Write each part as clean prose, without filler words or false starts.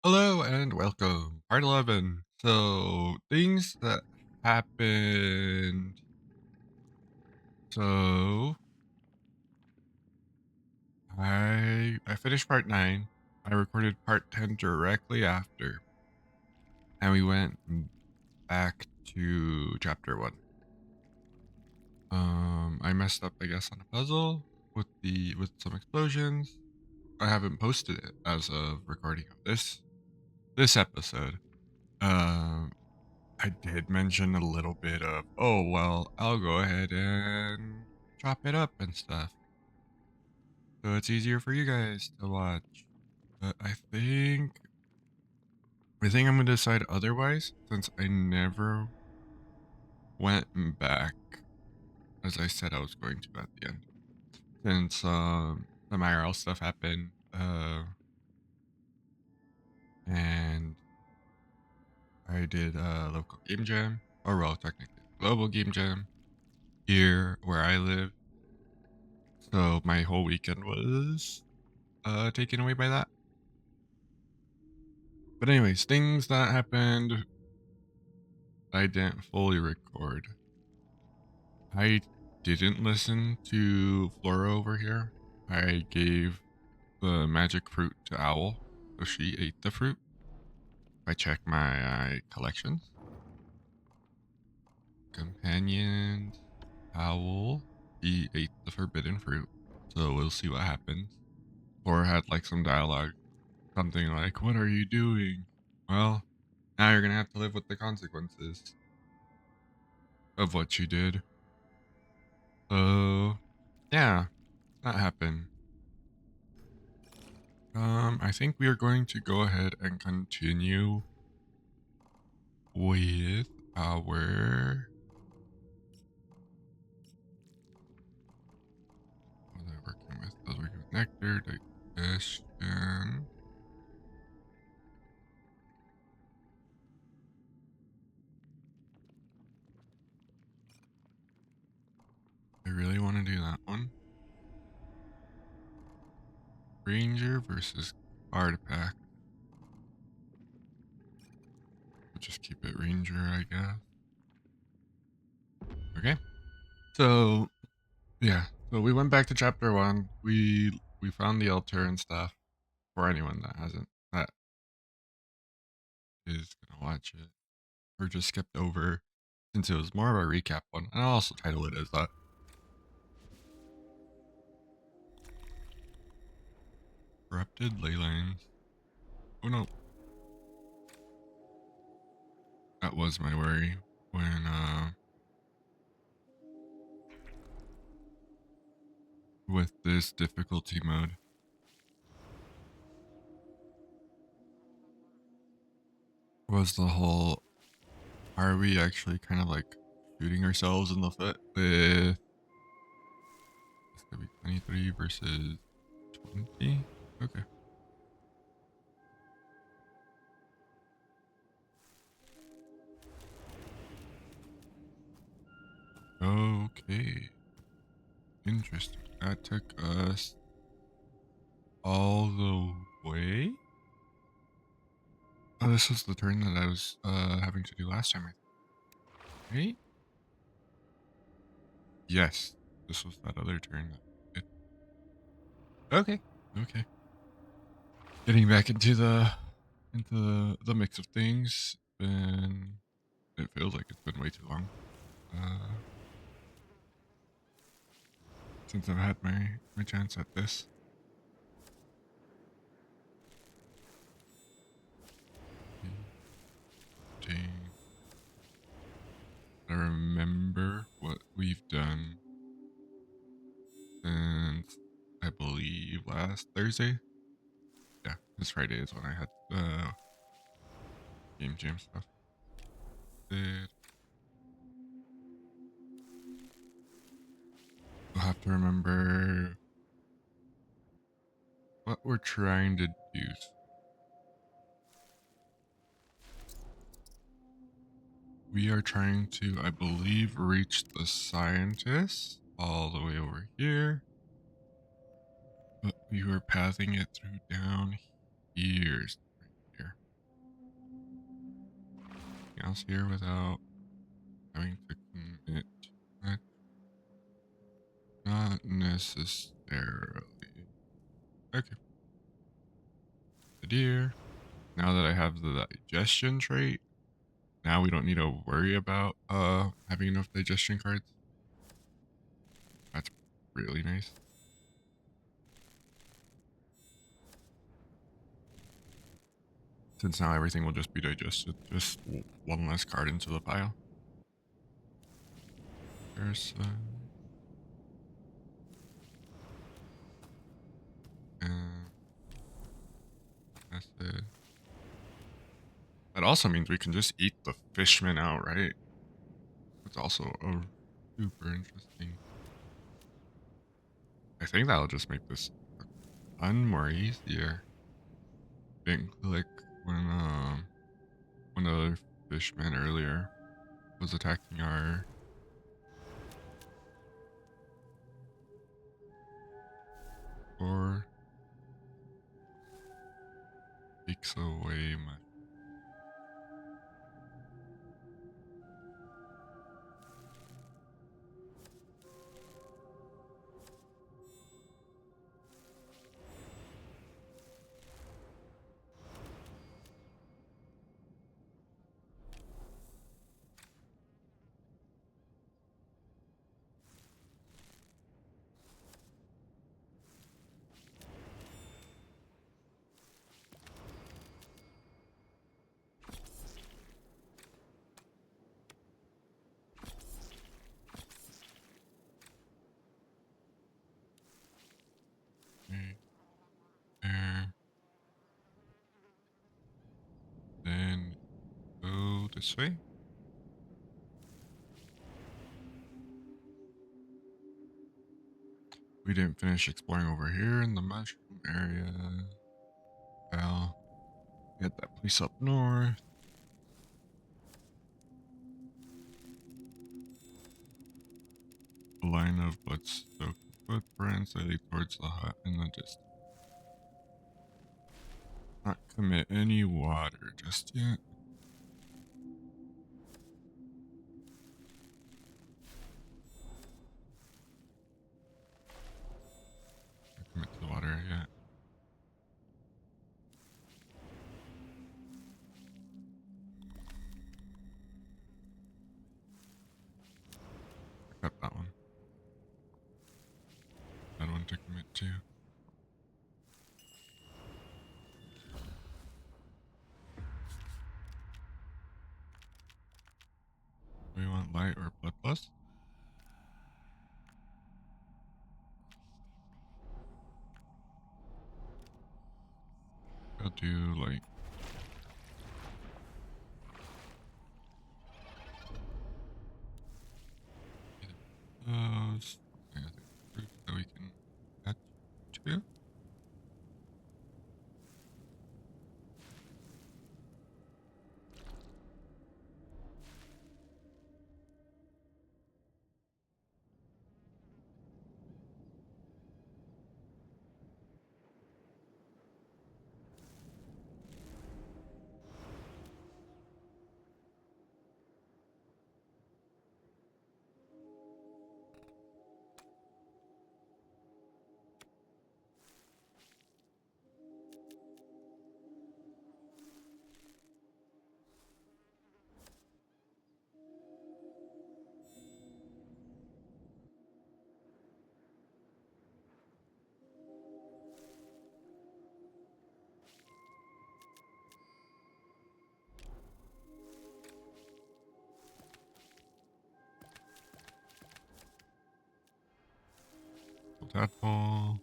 Hello and welcome. Part 11. So, things that happened. So, I finished part 9. I recorded part 10 directly after, and we went back to chapter 1. I messed up, I guess, on a puzzle with some explosions. I haven't posted it as of recording of this episode. Um I did mention a little bit of, oh, well, I'll go ahead and chop it up and stuff. So it's easier for you guys to watch. But I think I'm gonna decide otherwise since I never went back as I said I was going to at the end. Since some IRL stuff happened, and I did a local game jam, or well technically global game jam here where I live. So my whole weekend was taken away by that. But anyways, things that happened I didn't fully record. I didn't listen to Flora over here. I gave the magic fruit to Owl, so she ate the fruit. I checked my collections. Companions, Owl, he ate the forbidden fruit. So we'll see what happens. Flora had like some dialogue, something like, "What are you doing?" Well, now you're gonna have to live with the consequences of what you did. So, yeah, that happened. I think we are going to go ahead and continue with our what was I working with? I was working with nectar, digestion. I really want to do that one. Ranger versus artifact. We'll just keep it Ranger, I guess. Okay. So yeah. So we went back to chapter 1. We found the altar and stuff for anyone that is gonna watch it or just skipped over since it was more of a recap one. And I'll also title it as that. Corrupted ley lines. Oh no. That was my worry when with this difficulty mode. Was the whole are we actually kind of like shooting ourselves in the foot with it's gonna be 23 versus 20? Okay. Okay. Interesting. That took us all the way. Oh, this was the turn that I was having to do last time, I think. Right? Yes. This was that other turn that it Okay. Okay. Getting back into the mix of things. Been it feels like it's been way too long. Uh since I've had my chance at this. Dang. I remember what we've done since I believe last Thursday. Yeah, this Friday is when I had game jam stuff. Did we'll have to remember what we're trying to do. We are trying to, I believe, reach the scientists all the way over here. But we were pathing it through down here. Right here. anything else here without having to commit much? Not necessarily. Okay. The deer. Now that I have the digestion trait, now we don't need to worry about having enough digestion cards. That's really nice. Since now everything will just be digested, just one less card into the pile. There's and that's it. That also means we can just eat the fishman outright. It's also super interesting. I think that'll just make this a ton more easier. Didn't click when the fishman earlier was attacking our core. Takes away my there. Then go this way. We didn't finish exploring over here in the mushroom area. Well, we had that place up north. A line of blood-soaked footprints that lead towards the hut in the distance. Not commit any water just yet. Not commit to the water yet. I got that one. That one to commit to. Do we want light or blood plus? I'll do light. Those. I think fruit that we can add to. Tadpole.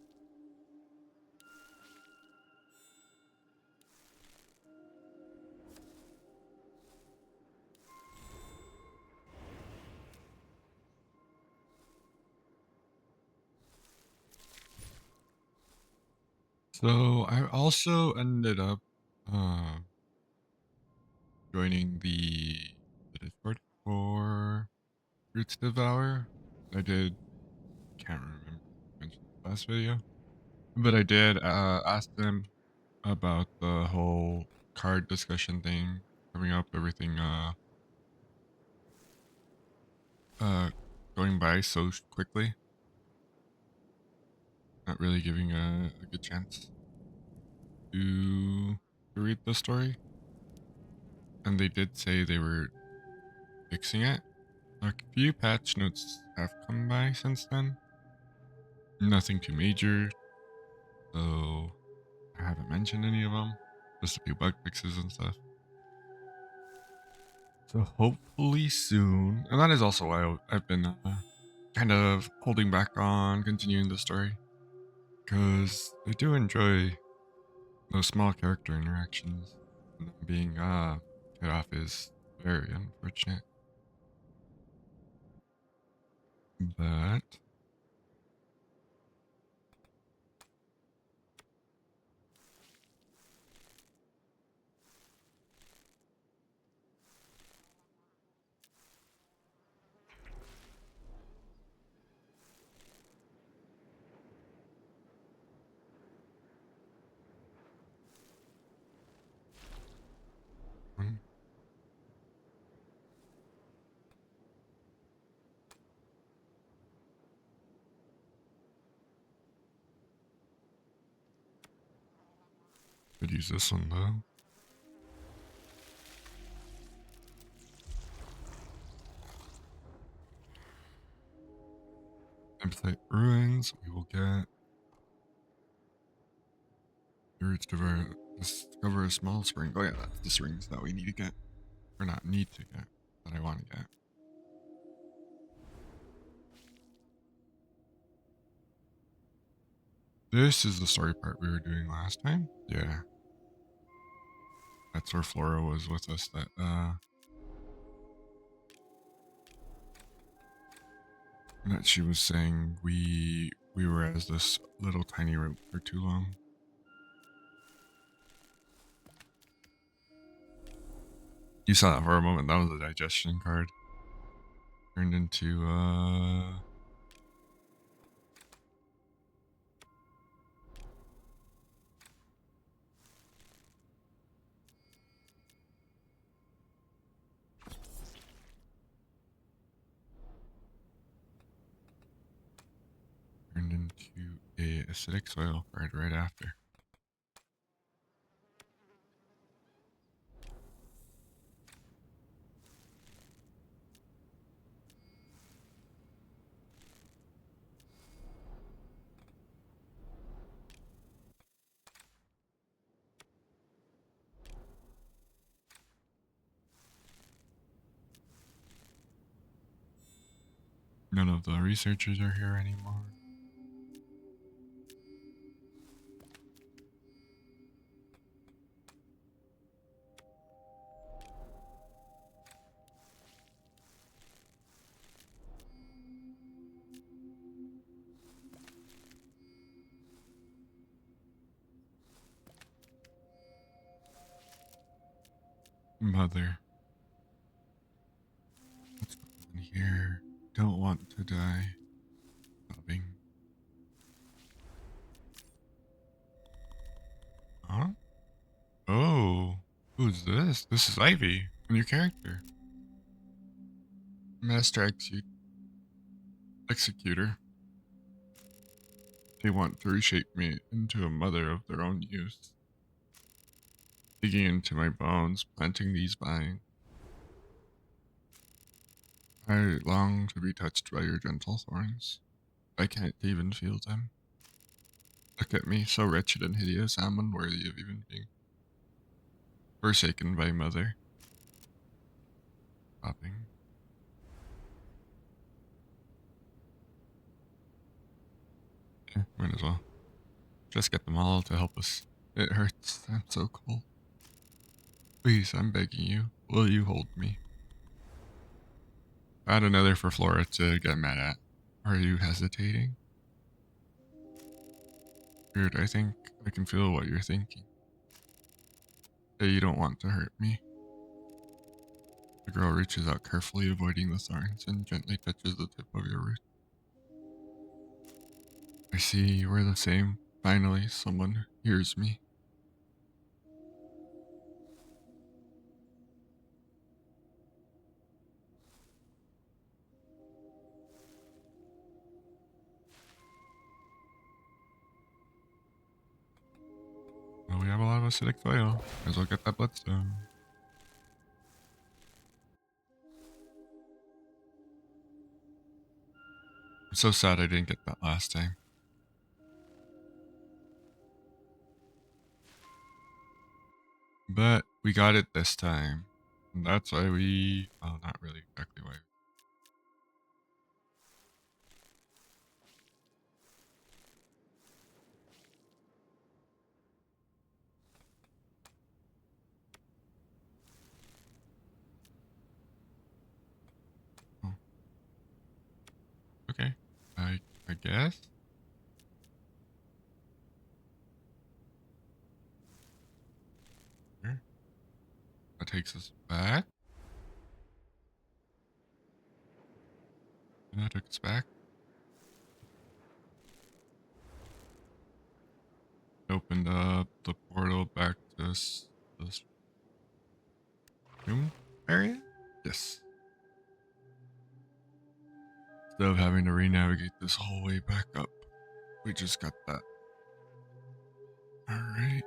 So I also ended up uh, joining the Discord for Roots Devour. I did can't remember if I mentioned the last video, but I did ask them about the whole card discussion thing coming up, everything uh going by so quickly, not really giving a good chance to read the story. And they did say they were fixing it. A few patch notes have come by since then. Nothing too major, so I haven't mentioned any of them. Just a few bug fixes and stuff. So hopefully soon. And that is also why I've been kind of holding back on continuing the story. Because I do enjoy those small character interactions. And them being cut off is very unfortunate. But could use this one though. Empatite ruins. We will get discover a small spring. Oh yeah, that's the springs that we need to get, or not need to get, that I want to get. This is the story part we were doing last time. Yeah, that's where Flora was with us. That she was saying we were as this little tiny rope for too long. You saw that for a moment. That was a digestion card. Turned into a acidic soil card right after. None of the researchers are here anymore. Mother, what's going on here? Don't want to die. Sobbing. Huh? Oh, who's this? This is Ivy, a new character. Master Executor. They want to reshape me into a mother of their own use. Digging into my bones, planting these vines. I long to be touched by your gentle thorns. I can't even feel them. Look at me, so wretched and hideous, I'm unworthy of even being forsaken by mother. Sobbing. Yeah, might as well. Just get them all to help us. It hurts. I'm so cold. Please, I'm begging you. Will you hold me? Add another for Flora to get mad at. Are you hesitating? Weird, I think I can feel what you're thinking. Hey, you don't want to hurt me. The girl reaches out carefully, avoiding the thorns, and gently touches the tip of your root. I see, we're the same. Finally, someone hears me. acidic soil. Might as well get that bloodstone. I'm so sad I didn't get that last time. But we got it this time. And that's why we... Well, not really exactly why. Oh. Okay. I guess. Sure. That takes us back. And that took us back. Opened up the portal back to this room area? Yes. Instead of having to re-navigate this whole way back up, we just got that. Alright.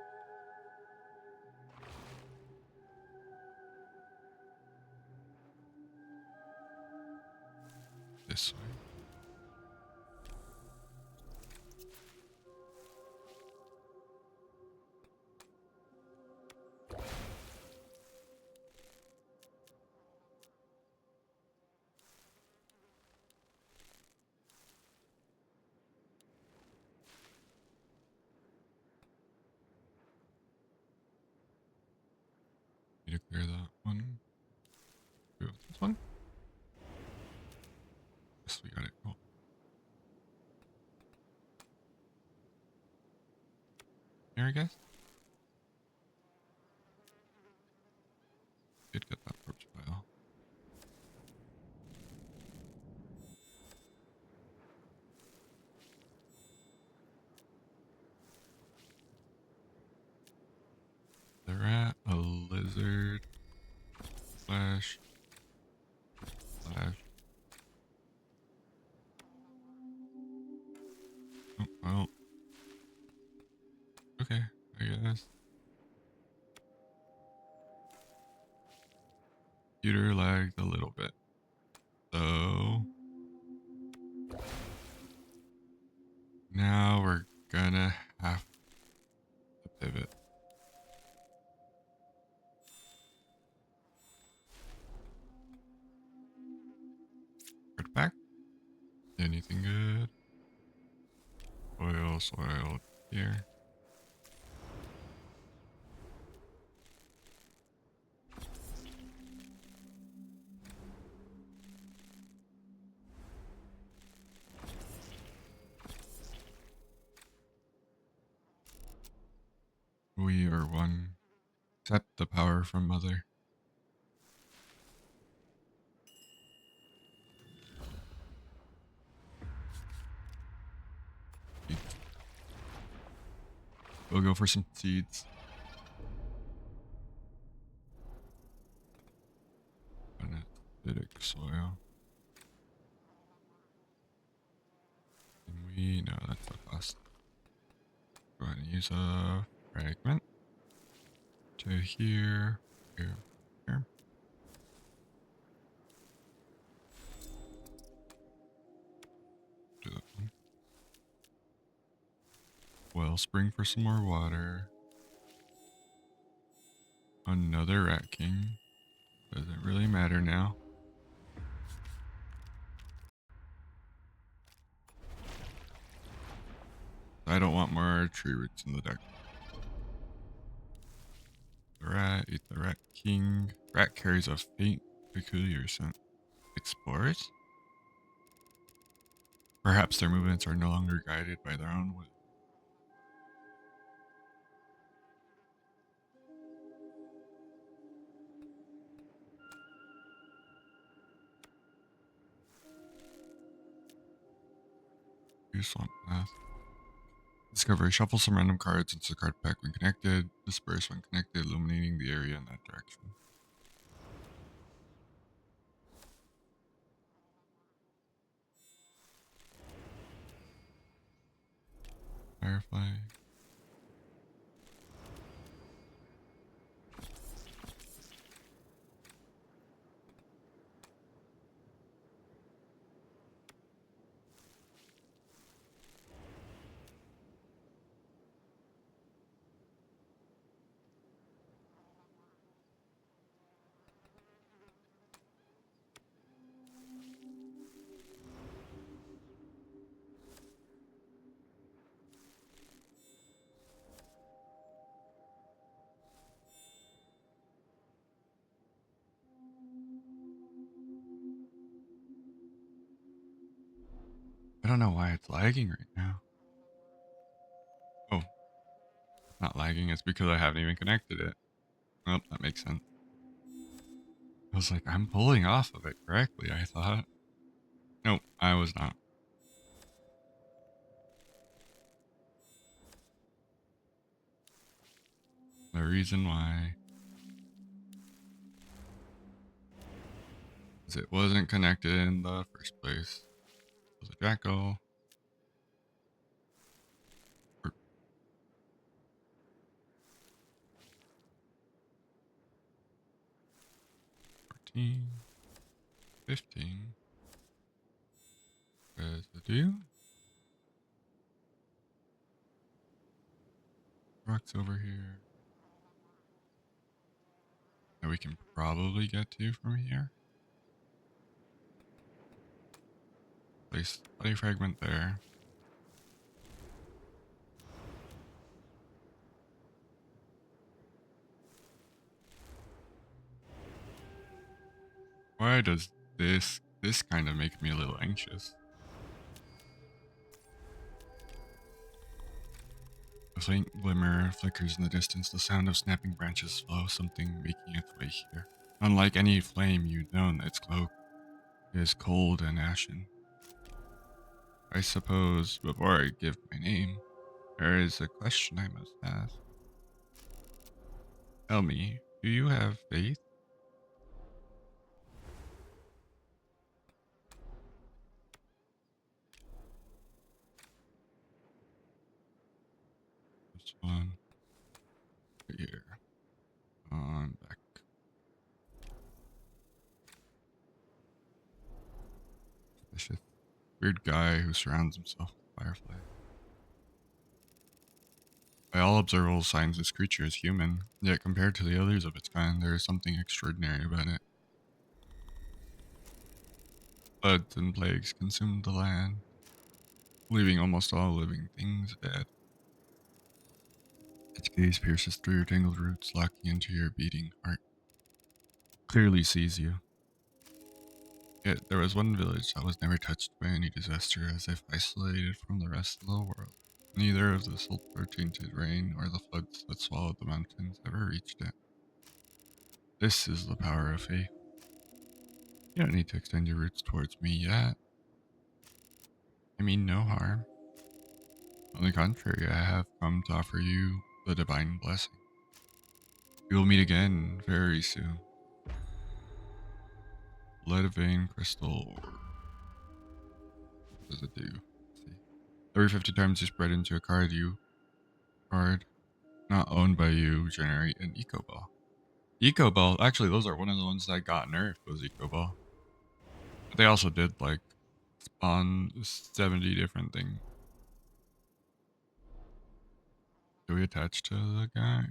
This way. Need to clear that one. Do this one. Yes, we got it. Cool. Here, I guess. Did get that torch file. The rat, a lizard, flash, flash. Oh, well. Okay, I guess. Computer lagged a little bit. So now we're gonna have to pivot. Back. Anything good? Soil here. We are one. Accept the power from Mother. We'll go for some seeds. Acidic soil. And we know that's the cost. Go ahead and use a fragment to here. Here. Here. Do that one. Wellspring for some more water. Another rat king. Doesn't really matter now. I don't want more tree roots in the deck. The rat, eat the rat king. Rat carries a faint, peculiar scent. Explorers? Perhaps their movements are no longer guided by their own will. Use swamp path. Discovery. Shuffle some random cards into the card pack when connected. Disperse when connected, illuminating the area in that direction. Firefly. I don't know why it's lagging right now. Oh, not lagging. It's because I haven't even connected it. Oh, that makes sense. I was like, I'm pulling off of it correctly, I thought. Nope, I was not. The reason why is it wasn't connected in the first place. It was a jackal. 14, 15. Residue. Rocks over here. That we can probably get to from here. Place body fragment there. Why does this kind of make me a little anxious? A faint glimmer flickers in the distance, the sound of snapping branches follows something making its way here. Unlike any flame you'd known, its glow is cold and ashen. I suppose before I give my name, there is a question I must ask. Tell me, do you have faith? This one right here. On back. Suspicious. Weird guy who surrounds himself with fireflies. By all observable signs, this creature is human, yet compared to the others of its kind, there is something extraordinary about it. Floods and plagues consumed the land, leaving almost all living things dead. Its gaze pierces through your tangled roots, locking into your beating heart. Clearly sees you. Yet there was one village that was never touched by any disaster, as if isolated from the rest of the world. Neither of the sulfur-tainted rain or the floods that swallowed the mountains ever reached it. This is the power of faith. You don't need to extend your roots towards me yet. I mean no harm. On the contrary, I have come to offer you the divine blessing. We will meet again very soon. Lead vein crystal. What does it do? Let's see. Every 50 times you spread into a card not owned by you generate an eco ball. Eco ball, actually those are one of the ones that got nerfed was eco ball. But they also did like spawn 70 different things. Do we attach to the guy?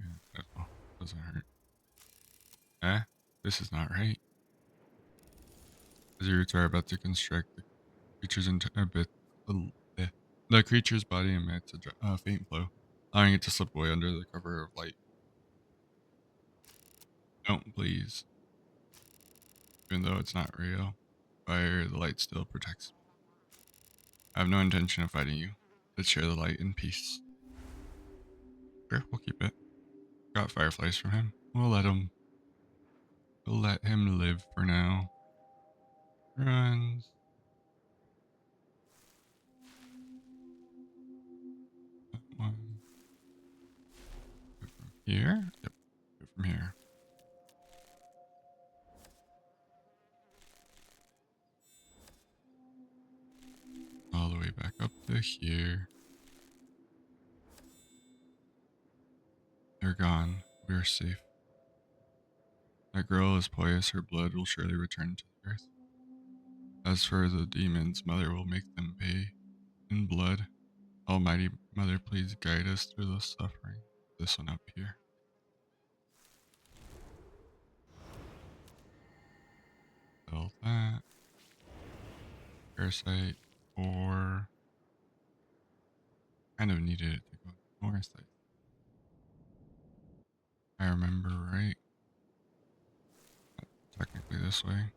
Oh, doesn't hurt. Eh? This is not right. As your roots are about to construct the creature's the creature's body emits a faint glow, allowing it to slip away under the cover of light. Don't please. Even though it's not real, fire, the light still protects me. I have no intention of fighting you. Let's share the light in peace. Sure, we'll keep it. Got fireflies from him. We'll let him live for now. Runs. That one. Go from here. Yep. Go from here. All the way back up to here. They're gone. We're safe. That girl is pious. Her blood will surely return to the earth. As for the demons, Mother will make them pay in blood. Almighty Mother, please guide us through the suffering. This one up here. Sell that. Parasite. Or kind of needed it to go north. I remember right. Technically this way.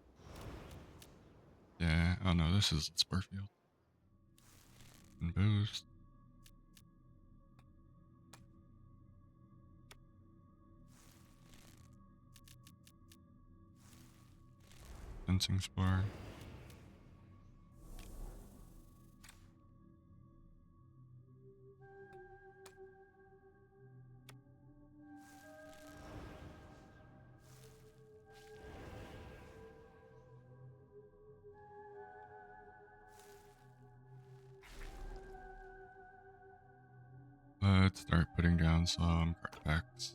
Yeah. Oh no, this is Spurfield. And boost. Sensing spore. Let's start putting down some card packs.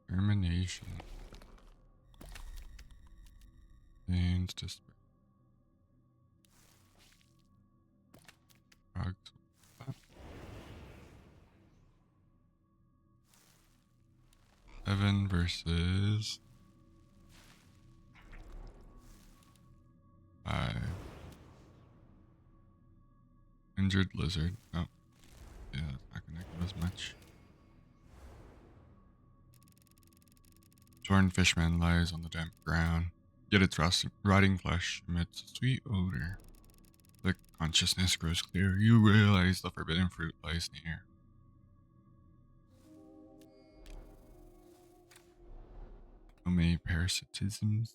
Termination. And just drugs. 7 versus 5. Injured lizard. Oh, yeah, that's not gonna give us much. Torn fishman lies on the damp ground, yet its rotting flesh emits a sweet odor. The consciousness grows clear. You realize the forbidden fruit lies near. So many parasitisms.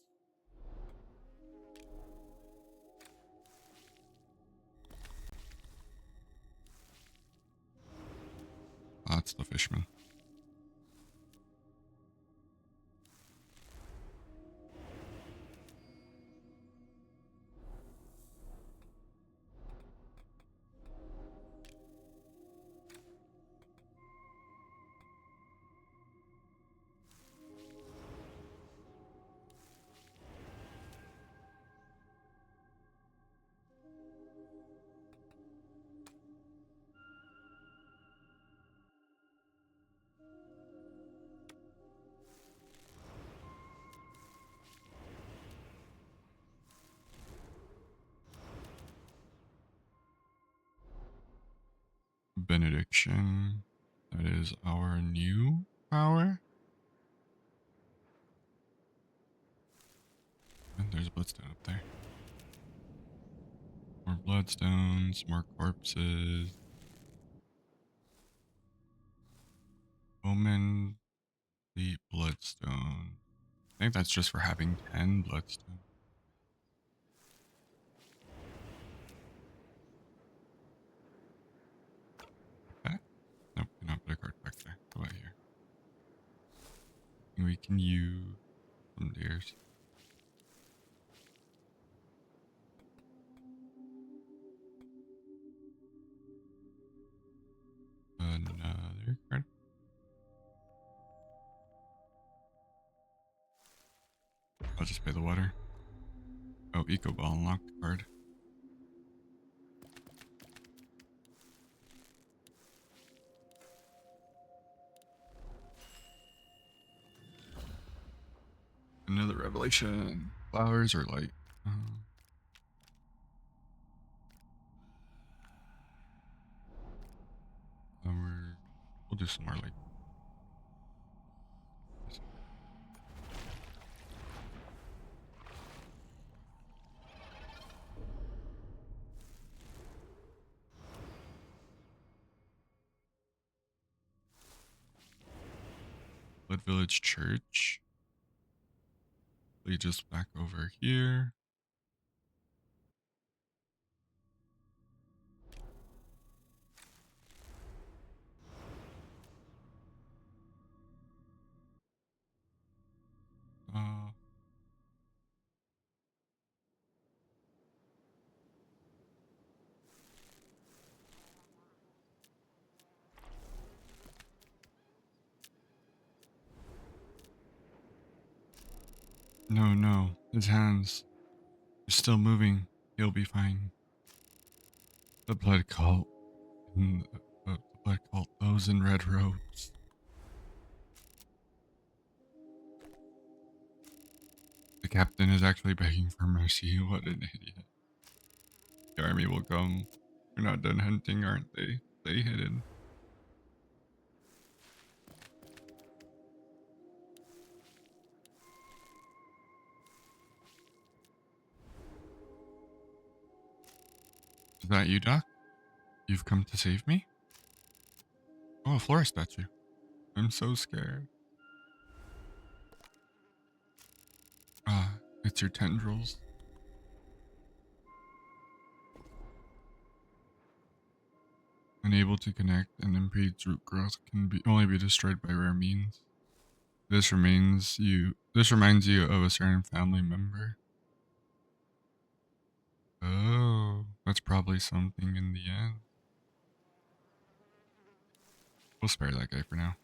Oh, that's the fishman. Benediction. That is our new power. And there's a bloodstone up there. More bloodstones, more corpses. Omen the bloodstone. I think that's just for having 10 bloodstone. Okay. Nope, cannot put a card back there. How about here? We can use some deers. Another card. I'll just pay the water. Oh, Eco Ball unlocked card. Another revelation. Flowers or light? Flower. We'll do some more light. Blood Village Church. Lead us back over here. Uh, no, no. His hands. They're still moving. He'll be fine. The blood cult. The blood cult. Those in red robes. The captain is actually begging for mercy. What an idiot. The army will come. We're not done hunting, aren't they? Stay hidden. Is that you, Doc? You've come to save me? Oh, a flora statue. I'm so scared. Ah, it's your tendrils. Unable to connect and impedes root growth can only be destroyed by rare means. This reminds you of a certain family member. Oh, that's probably something in the end. We'll spare that guy for now.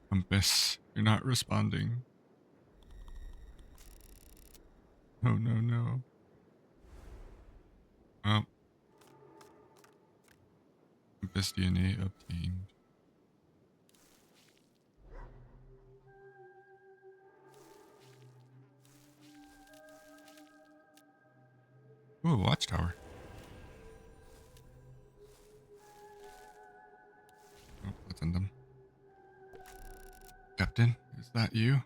Compass, you're not responding. Oh no no. Well, Compass DNA obtained. Ooh, watchtower. Oh, let's end them. Captain, is that you?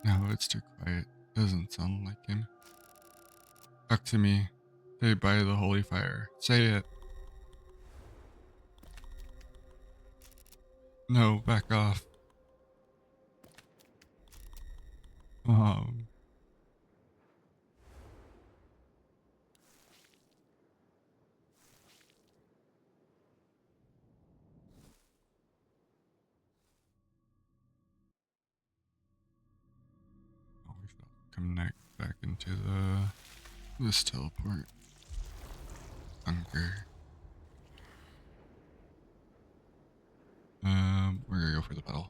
No, it's too quiet. Doesn't sound like him. Talk to me. Say by the holy fire. Say it. No, back off. Um. Oh, we shall connect back into this teleport. Bunker. We're gonna go for the battle.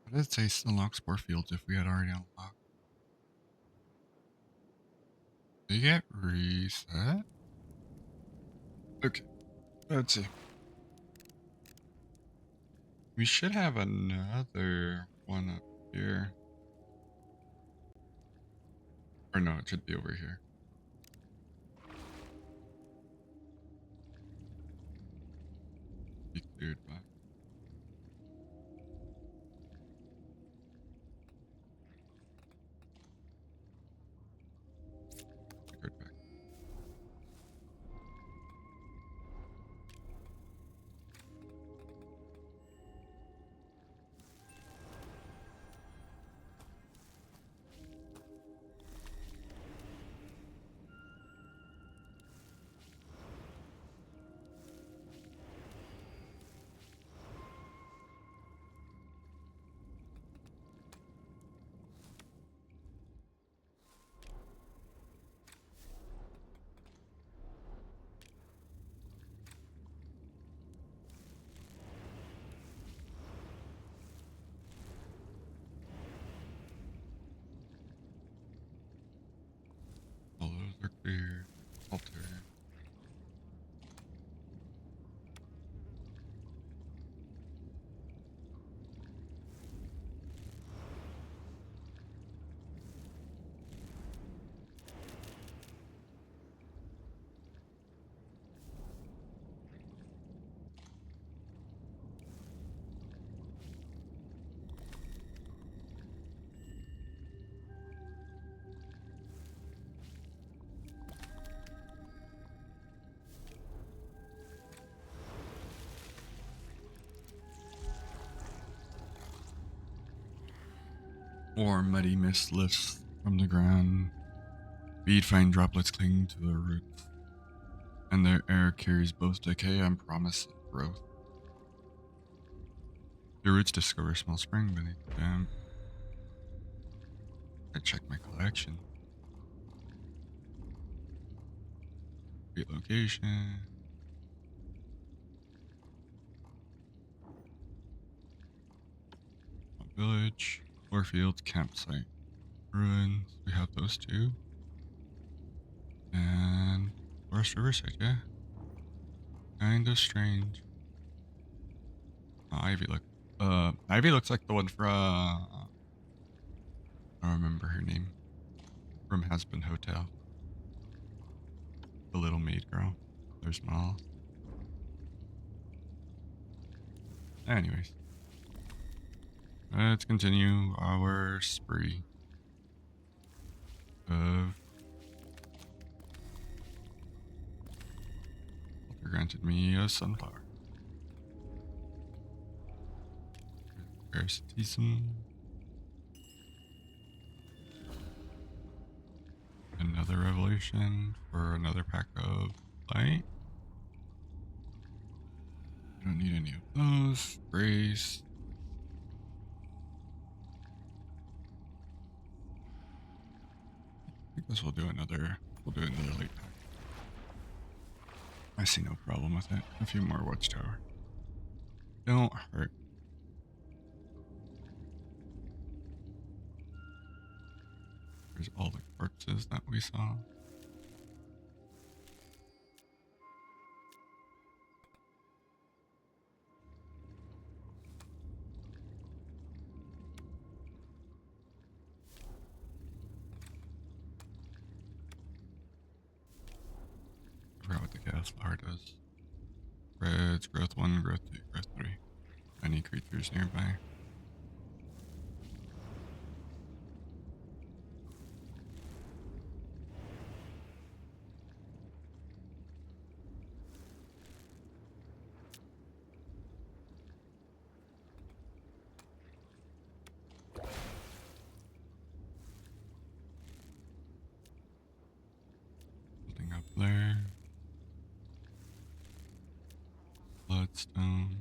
What did it say unlock spore fields if we had already unlocked? Did you get reset? Okay, let's see. We should have another one up here. Or no, it should be over here. Be cleared by. Good back. All those are clear. Alter. Warm, muddy mist lifts from the ground. Bead fine droplets cling to the roots, and their air carries both decay and promise of growth. Your roots discover a small spring beneath the dam. I check my collection. Great location. Village. Warfield campsite. Ruins. We have those two. And Forest Riverside, yeah. Kind of strange. Oh, Ivy Ivy looks like the one from I don't remember her name. From Has Been Hotel. The little maid girl. There's Miles. Anyways. Let's continue our spree of Walter granted me a sunflower. Parasitism. Another revelation for another pack of light. I don't need any of those. Grace. I guess we'll do another light pack. I see no problem with it. A few more watchtower. Don't hurt. There's all the corpses that we saw. I forgot what the chaos flower does. Spreads growth 1, growth 2, growth 3. Any creatures nearby. Something up there. Bloodstone.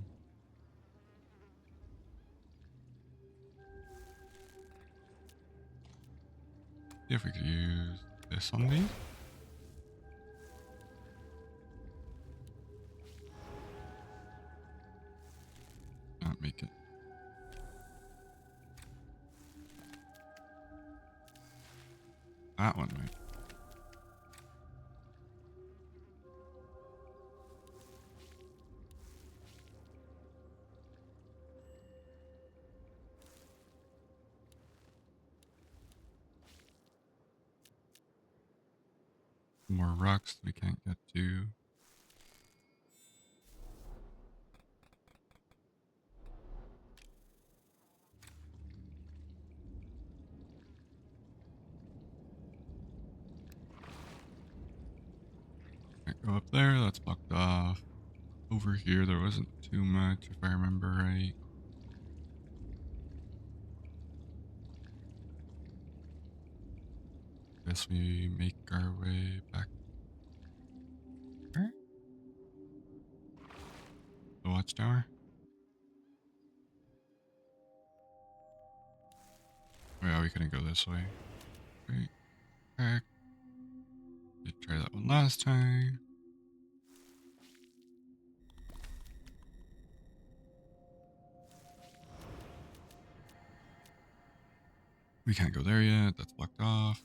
See if we could use this on these. Not make it. That one might. More rocks we can't get to. Can't go up there, that's blocked off. Over here there wasn't too much if I remember right. Guess we make our way back there. The watchtower. Oh yeah, we couldn't go this way. Wait, back. Did try that one last time. We can't go there yet. That's blocked off.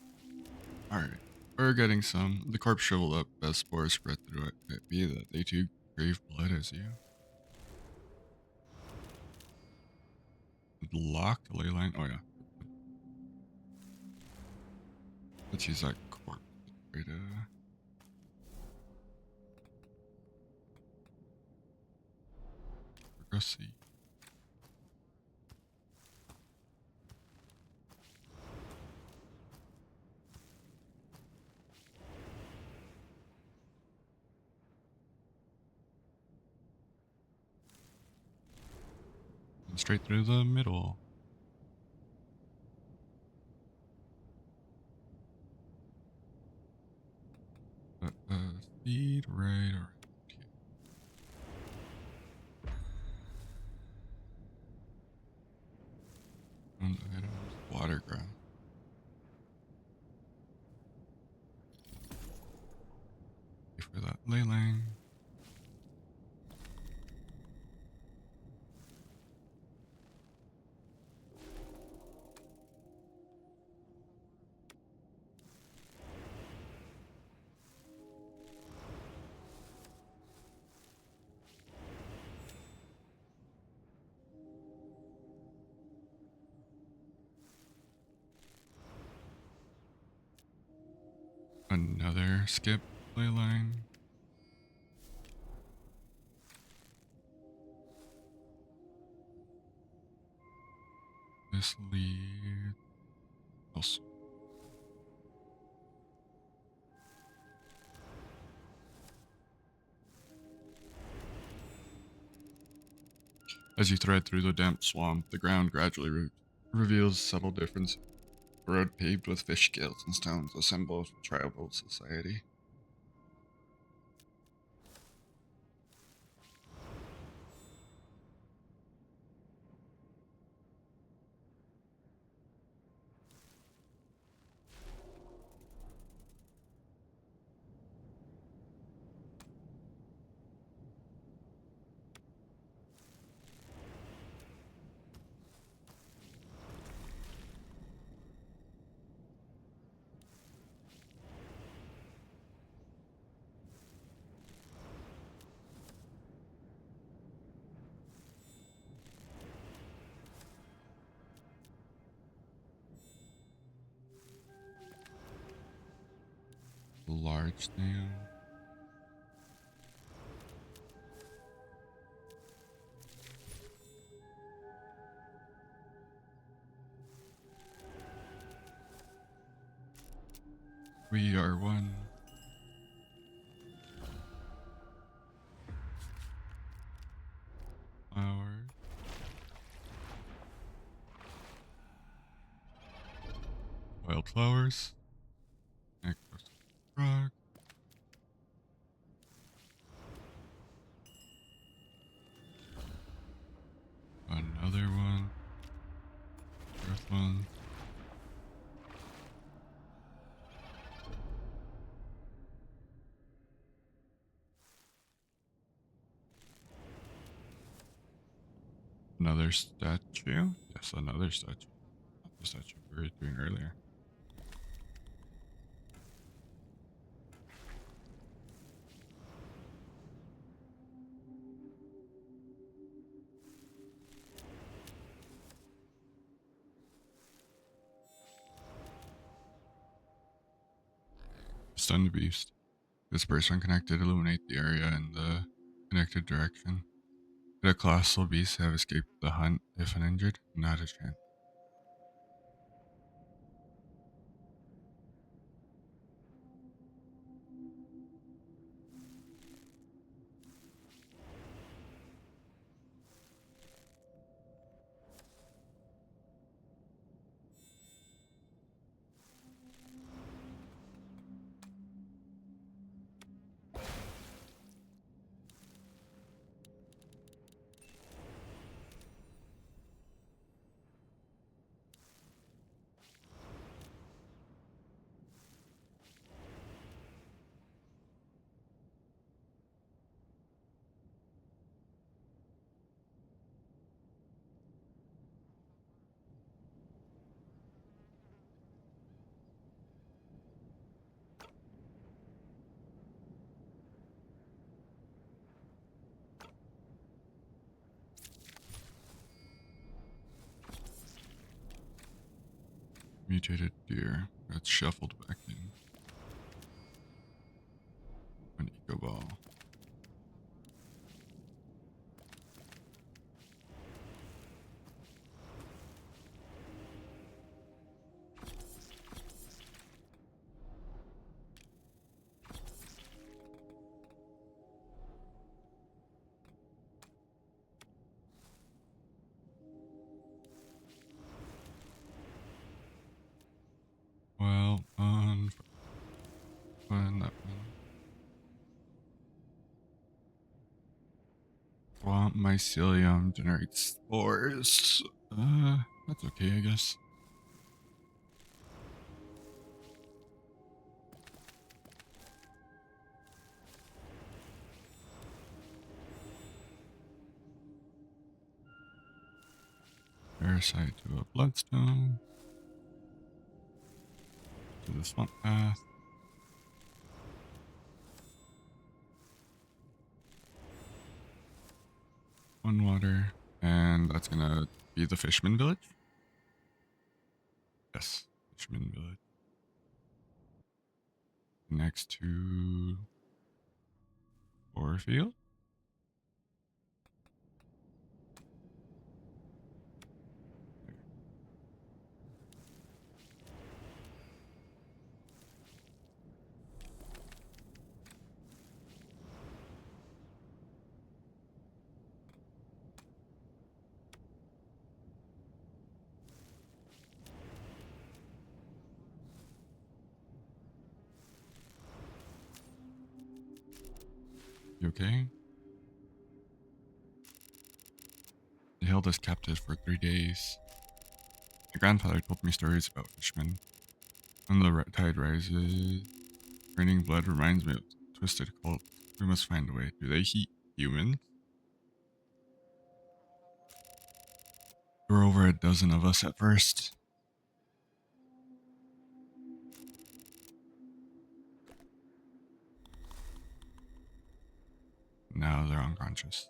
Alright. We're getting some. The corpse shriveled up as spores spread through it. Could it be that they too crave blood as you? Locked ley line. Oh yeah. Let's use that corpse. Try to go see. And straight through the middle. Speed right around here. And items. Water ground. Wait for that ley line. Another skip ley line. This leads also. As you thread through the damp swamp, the ground gradually reveals subtle differences. A road paved with fish scales and stones, a symbol of tribal society. A large dam. We are one. Flower. Wildflowers. Next rock. Another one. Earth one. Another statue. Yes, another statue. Not the statue we were doing earlier. Stunned beast. This person connected illuminate the area in the connected direction. Could a colossal beast have escaped the hunt if uninjured? Not a chance. Mutated deer. That's shuffled back in. An eco ball. Well, fun that one. Swamp mycelium generates spores. That's okay, I guess. Parasite to a bloodstone. To the swamp path. One water. And that's gonna be the Fishman Village? Yes, Fishman Village. Next to Warfield. You okay? They held us captive for 3 days. My grandfather told me stories about fishmen. When the tide rises, raining blood reminds me of twisted cult. We must find a way. Do they eat humans? There were over a dozen of us at first. Now they're unconscious.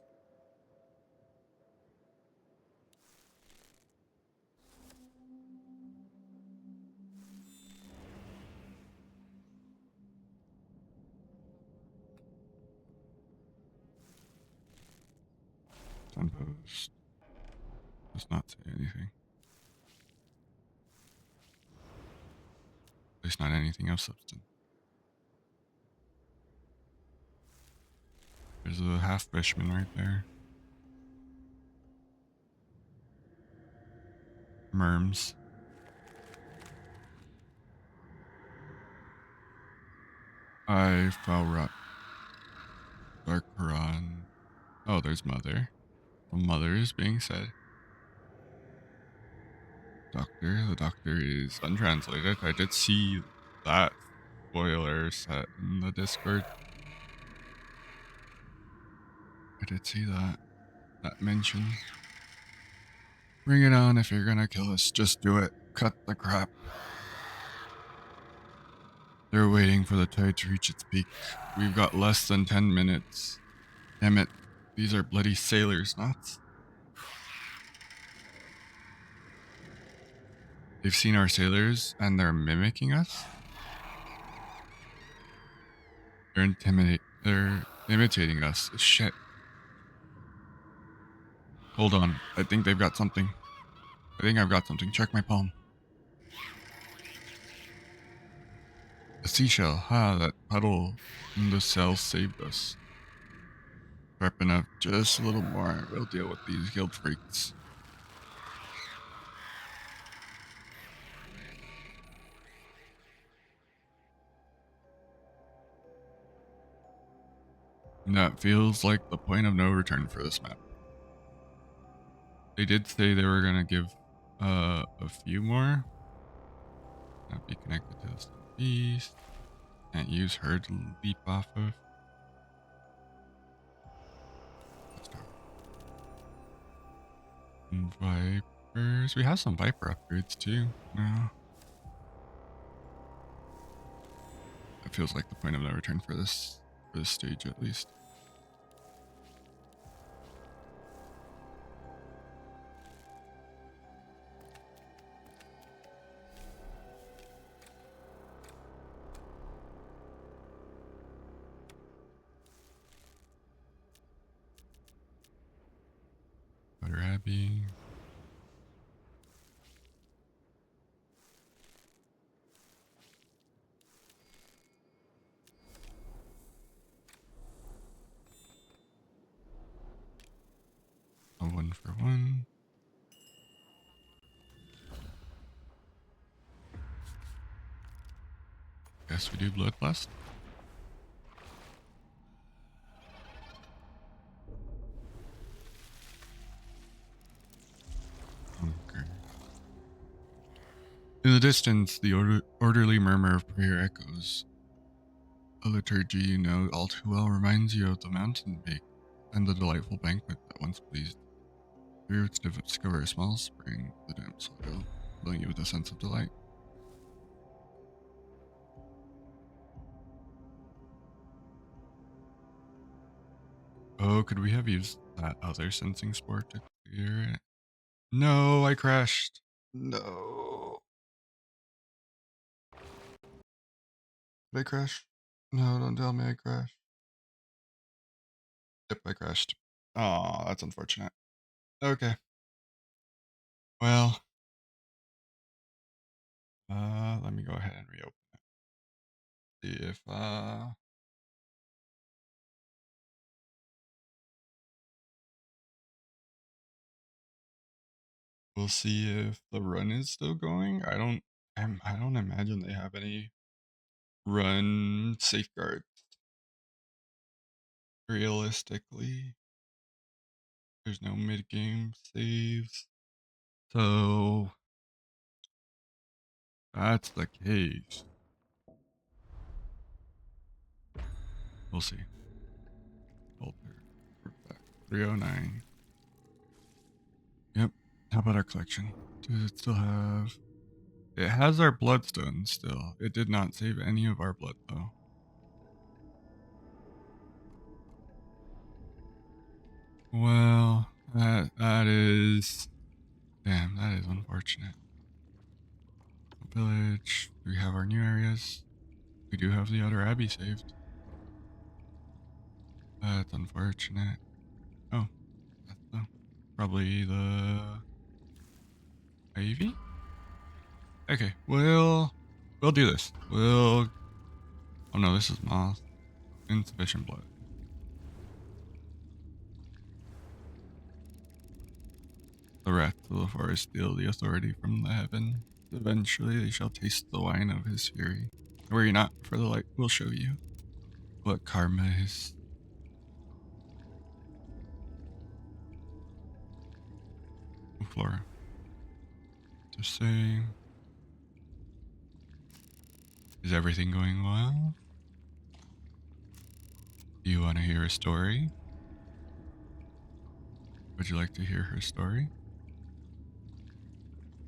Sunpost does not say anything. At least not anything of substance. There's a half fishman right there. Merms. I foul rot. Dark Quran. Oh, there's mother. The mother is being said. Doctor. The doctor is untranslated. I did see that spoiler set in the Discord. I did see that mention. Bring it on if you're gonna kill us. Just do it. Cut the crap. They're waiting for the tide to reach its peak. We've got less than 10 minutes. Damn it. These are bloody sailors' knots. They've seen our sailors and they're mimicking us. They're imitating us. Shit. Hold on. I think they've got something. I think I've got something. Check my palm. A seashell. Ha, that puddle in the cell saved us. Sharpen up just a little more. We'll deal with these guild freaks. And that feels like the point of no return for this map. They did say they were gonna give a few more. Not be connected to the southeast. Can't use her to leap off of. Let's go. And Vipers. We have some Viper upgrades too now. That feels like the point of no return for this stage at least. Butter Abbey. A 1 for 1. Guess we do Bloodlust. Okay. In the distance, the orderly murmur of prayer echoes. A liturgy you know all too well reminds you of the mountain bake and the delightful banquet that once pleased. Here to discover a small spring, the damp soil, filling you with a sense of delight. Oh, could we have used that other sensing spore to clear it? No, I crashed. No. Did I crash? No, don't tell me I crashed. Yep, I crashed. Oh, that's unfortunate. Okay. Well, let me go ahead and reopen it. See if we'll see if the run is still going. I don't imagine they have any run safeguards. realistically. There's no mid-game saves. So that's the case. We'll see. Alter. We're back. 309. Yep. How about our collection? Does it still have... It has our bloodstone still. It did not save any of our blood though. Well, that is... Damn, that is unfortunate. Village. Do we have our new areas? We do have the other abbey saved. That's unfortunate. Oh, that's probably the Ivy? Okay, we'll do this. Oh no, this is moth. Insufficient blood. The rats of the forest steal the authority from the heaven. Eventually they shall taste the wine of his fury. Worry not, for the light will show you what karma is. Flora. Just saying. Is everything going well? Do you want to hear a story? Would you like to hear her story?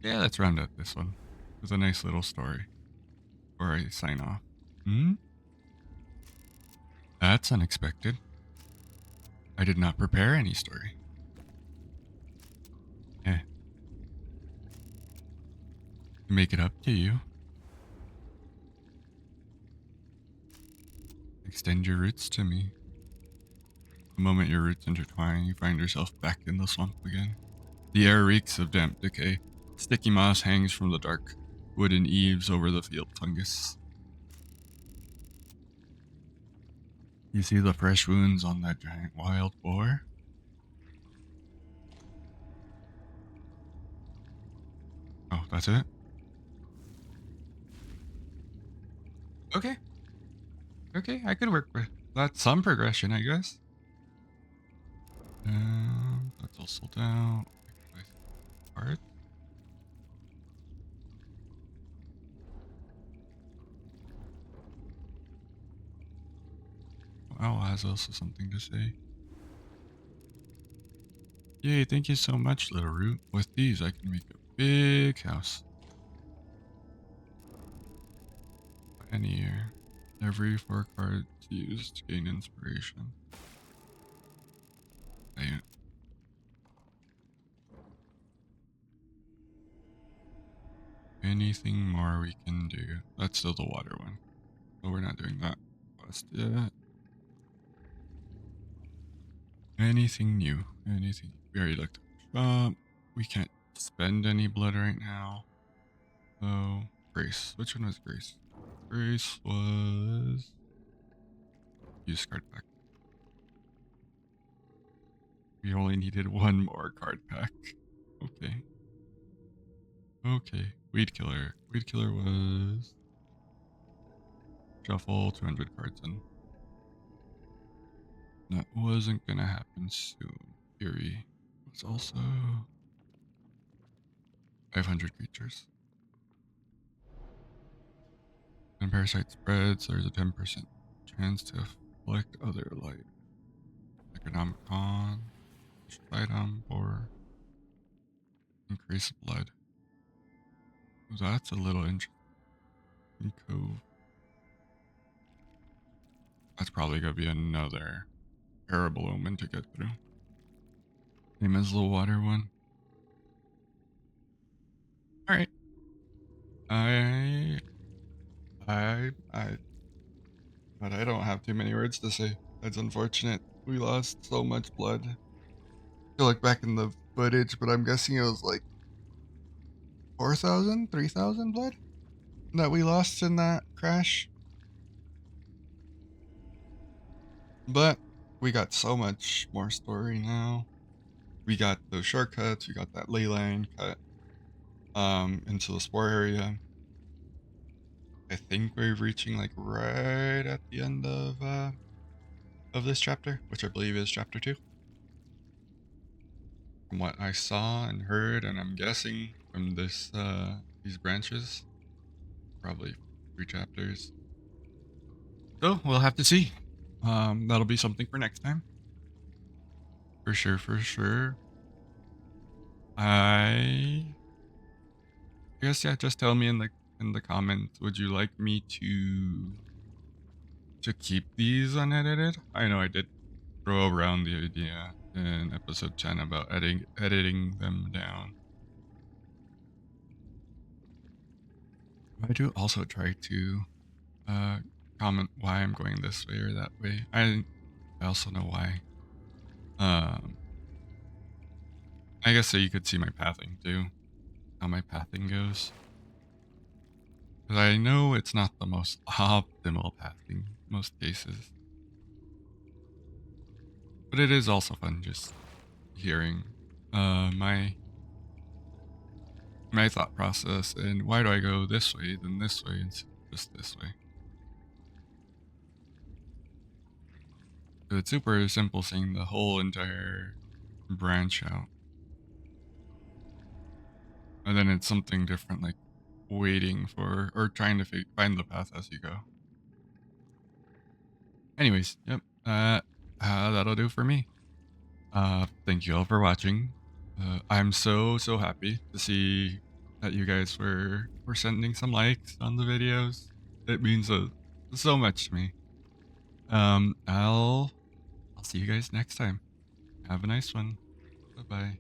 Yeah, let's round out this one with a nice little story before I sign off. Hmm? That's unexpected. I did not prepare any story. Eh. To make it up to you. Extend your roots to me. The moment your roots intertwine, you find yourself back in the swamp again. The air reeks of damp decay. Sticky moss hangs from the dark wooden eaves over the field fungus. You see the fresh wounds on that giant wild boar? Oh, that's it? Okay. Okay, I could work with that's some progression, I guess. That's all sold out. Parts. Owl has also something to say. Yay, thank you so much, little root. With these, I can make a big house. Any year. Every 4 cards used to gain inspiration. Dang it. Anything more we can do? That's still the water one. So we're not doing that quest yet. Anything new? Anything? We already looked at the shop. We can't spend any blood right now. So, Grace. Which one was Grace? Grace was... Use card pack. We only needed one more card pack. Okay. Okay. Weed Killer. Weed Killer was... Shuffle 200 cards in. That wasn't gonna happen soon. Fury was also 500 creatures. When Parasite spreads, there's a 10% chance to afflict other life. Economic con, item, or increase blood. That's a little interesting. Cove. That's probably gonna be another terrible omen to get through. Same as the water one. Alright. But I don't have too many words to say. That's unfortunate. We lost so much blood. I look back in the footage, but I'm guessing it was like 4,000, 3,000 blood that we lost in that crash. But we got so much more story now. We got those shortcuts, we got that ley line cut into the spore area. I think we're reaching like right at the end of of this chapter, which I believe is chapter 2. From what I saw and heard, and I'm guessing from these branches, probably 3 chapters. So we'll have to see. That'll be something for next time. For sure, for sure. I guess yeah, just tell me in the comments, would you like me to keep these unedited? I know I did throw around the idea in episode 10 about editing them down. I do also try to uh comment why I'm going this way or that way. I also know why. Um I guess so you could see my pathing too, how my pathing goes. Because I know it's not the most optimal pathing most cases. But it is also fun just hearing my thought process and why do I go this way than this way and just this way. So it's super simple seeing the whole entire branch out. And then it's something different like waiting for or trying to find the path as you go. Anyways, yep. That'll do for me. Thank you all for watching. I'm so happy to see that you guys were sending some likes on the videos. It means so much to me. I'll see you guys next time. Have a nice one. Bye bye.